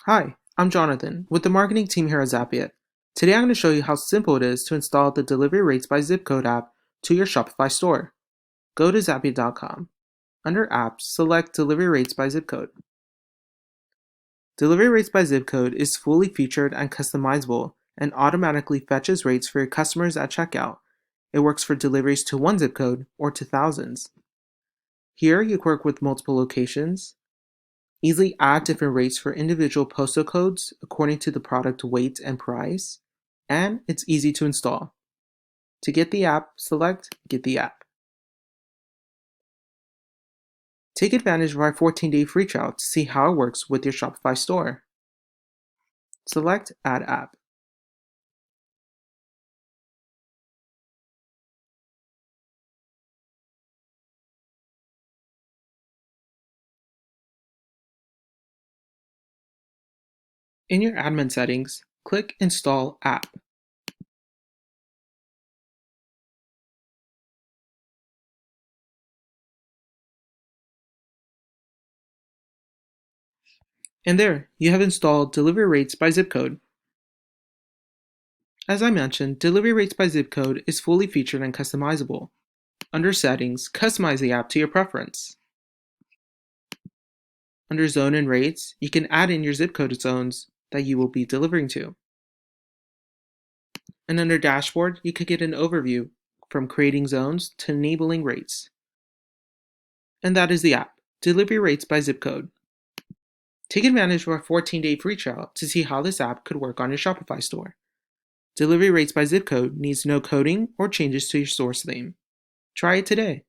Hi, I'm Jonathan with the marketing team here at Zapiet. Today I'm going to show you how simple it is to install the Delivery Rates by Zip Code app to your Shopify store. Go to Zapiet.com. Under Apps, select Delivery Rates by Zip Code. Delivery Rates by Zip Code is fully featured and customizable and automatically fetches rates for your customers at checkout. It works for deliveries to one zip code or to thousands. Here you work with multiple locations, easily add different rates for individual postal codes according to the product weight and price, and it's easy to install. To get the app, select Get the App. Take advantage of our 14-day free trial to see how it works with your Shopify store. Select Add App. In your admin settings, click Install App. And there, you have installed Delivery Rates by Zip Code. As I mentioned, Delivery Rates by Zip Code is fully featured and customizable. Under Settings, customize the app to your preference. Under Zone and Rates, you can add in your zip code zones that you will be delivering to. And under Dashboard, you could get an overview from creating zones to enabling rates. And that is the app, Delivery Rates by Zip Code. Take advantage of our 14-day free trial to see how this app could work on your Shopify store. Delivery Rates by Zip Code needs no coding or changes to your source theme. Try it today.